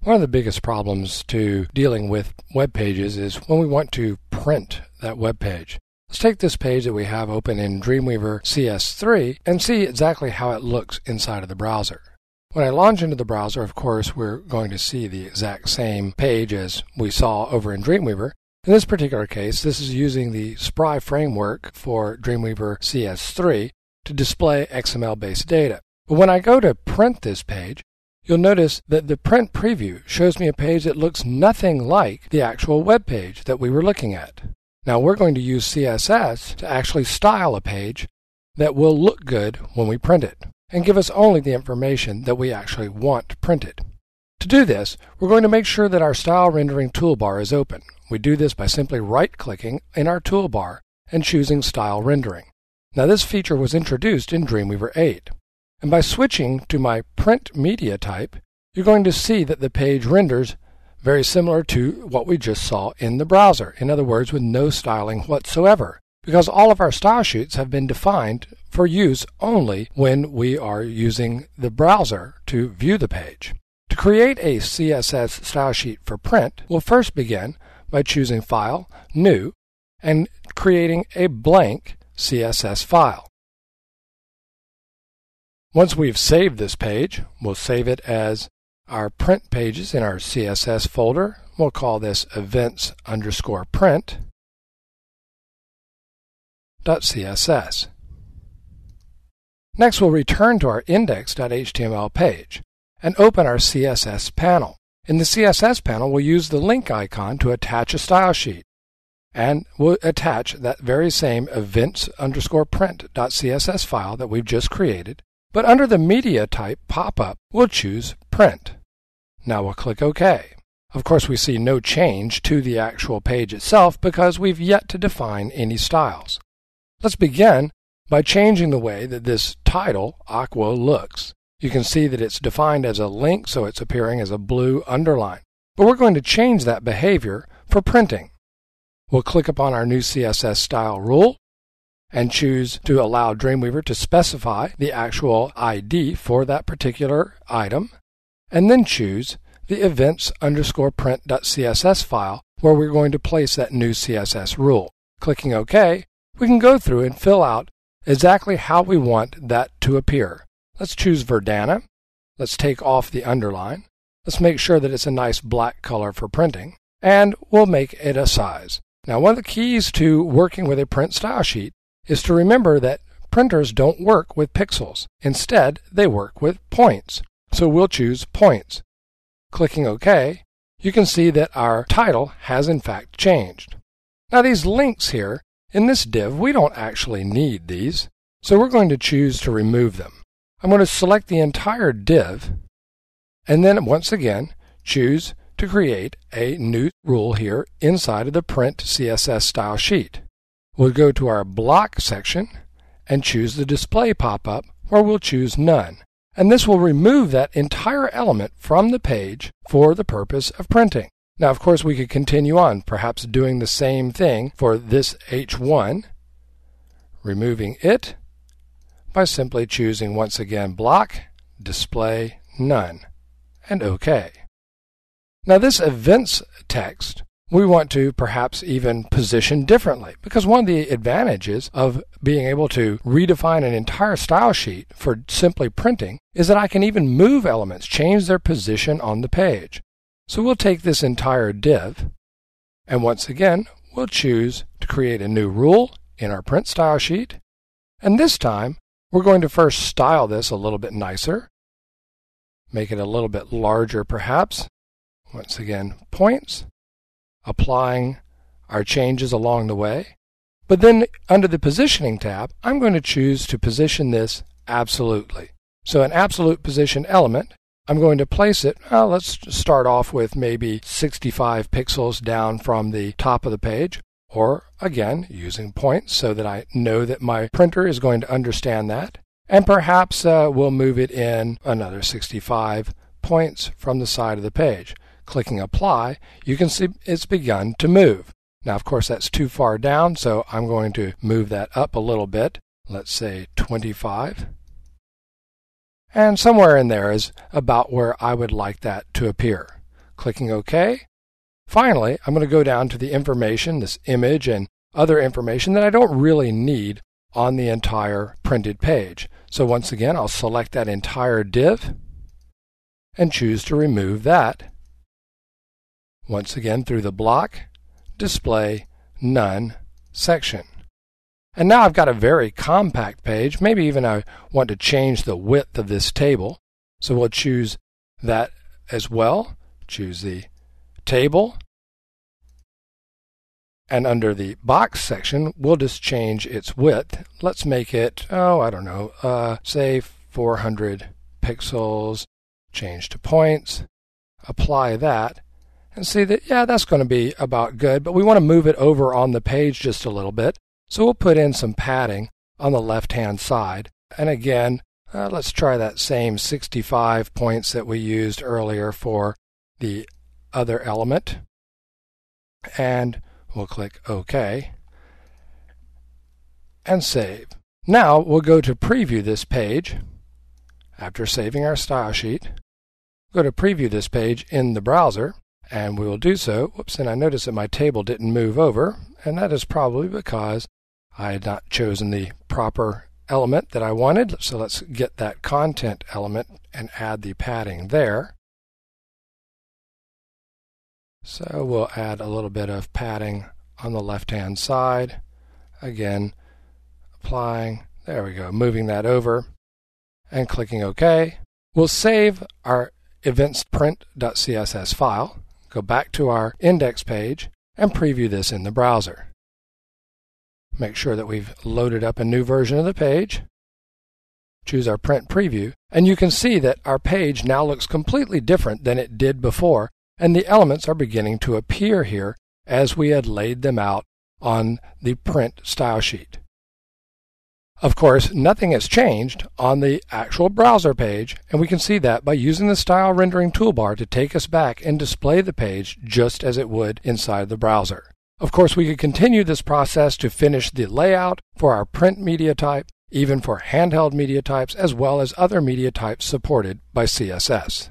One of the biggest problems to dealing with web pages is when we want to print that web page. Let's take this page that we have open in Dreamweaver CS3 and see exactly how it looks inside of the browser. When I launch into the browser, of course, we're going to see the exact same page as we saw over in Dreamweaver. In this particular case, this is using the Spry framework for Dreamweaver CS3 to display XML-based data. But when I go to print this page, you'll notice that the print preview shows me a page that looks nothing like the actual web page that we were looking at. Now we're going to use CSS to actually style a page that will look good when we print it and give us only the information that we actually want printed. To do this, we're going to make sure that our style rendering toolbar is open. We do this by simply right-clicking in our toolbar and choosing Style Rendering. Now this feature was introduced in Dreamweaver 8. And by switching to my print media type, you're going to see that the page renders very similar to what we just saw in the browser. In other words, with no styling whatsoever, because all of our style sheets have been defined for use only when we are using the browser to view the page. To create a CSS style sheet for print, we'll first begin by choosing File, New, and creating a blank CSS file. Once we've saved this page, we'll save it as our print pages in our CSS folder. We'll call this events_print.css. Next, we'll return to our index.html page and open our CSS panel. In the CSS panel, we'll use the link icon to attach a style sheet. And we'll attach that very same events_print.css file that we've just created. But under the media type pop-up, we'll choose Print. Now we'll click OK. Of course, we see no change to the actual page itself because we've yet to define any styles. Let's begin by changing the way that this title, Aqua, looks. You can see that it's defined as a link, so it's appearing as a blue underline. But we're going to change that behavior for printing. We'll click upon our new CSS style rule and choose to allow Dreamweaver to specify the actual ID for that particular item, and then choose the events_print.css file where we're going to place that new CSS rule. Clicking OK, we can go through and fill out exactly how we want that to appear. Let's choose Verdana. Let's take off the underline. Let's make sure that it's a nice black color for printing, and we'll make it a size. Now, one of the keys to working with a print style sheet is to remember that printers don't work with pixels. Instead, they work with points. So we'll choose Points. Clicking OK, you can see that our title has in fact changed. Now these links here, in this div, we don't actually need these, so we're going to choose to remove them. I'm going to select the entire div, and then once again, choose to create a new rule here inside of the Print CSS style sheet. We'll go to our block section and choose the display pop-up where we'll choose None. And this will remove that entire element from the page for the purpose of printing. Now, of course, we could continue on, perhaps doing the same thing for this H1, removing it by simply choosing once again Block, Display, None, and OK. Now this events text we want to perhaps even position differently, because one of the advantages of being able to redefine an entire style sheet for simply printing is that I can even move elements, change their position on the page. So we'll take this entire div, and once again, we'll choose to create a new rule in our print style sheet, and this time we're going to first style this a little bit nicer, make it a little bit larger perhaps. Once again, Points, applying our changes along the way. But then under the Positioning tab, I'm going to choose to position this absolutely. So an absolute position element, I'm going to place it, let's start off with maybe 65 pixels down from the top of the page, or again, using points so that I know that my printer is going to understand that. And perhaps we'll move it in another 65 points from the side of the page. Clicking Apply, you can see it's begun to move. Now, of course, that's too far down, so I'm going to move that up a little bit. Let's say 25. And somewhere in there is about where I would like that to appear. Clicking OK. Finally, I'm going to go down to the information, this image and other information that I don't really need on the entire printed page. So once again, I'll select that entire div and choose to remove that. Once again, through the block, display, none section. And now I've got a very compact page. Maybe even I want to change the width of this table. So we'll choose that as well. Choose the table. And under the box section, we'll just change its width. Let's make it, say 400 pixels. Change to points. Apply that. And see that, yeah, that's going to be about good, but we want to move it over on the page just a little bit. So we'll put in some padding on the left-hand side. And again, let's try that same 65 points that we used earlier for the other element. And we'll click OK and save. Now we'll go to preview this page. After saving our style sheet, go to preview this page in the browser, and we will do so. Whoops, and I noticed that my table didn't move over, and that is probably because I had not chosen the proper element that I wanted. So let's get that content element and add the padding there. So we'll add a little bit of padding on the left-hand side. Again, applying. There we go, moving that over and clicking OK. We'll save our eventsprint.css file, go back to our index page, and preview this in the browser. Make sure that we've loaded up a new version of the page. Choose our print preview, and you can see that our page now looks completely different than it did before, and the elements are beginning to appear here as we had laid them out on the print style sheet. Of course, nothing has changed on the actual browser page, and we can see that by using the Style Rendering toolbar to take us back and display the page just as it would inside the browser. Of course, we could continue this process to finish the layout for our print media type, even for handheld media types, as well as other media types supported by CSS.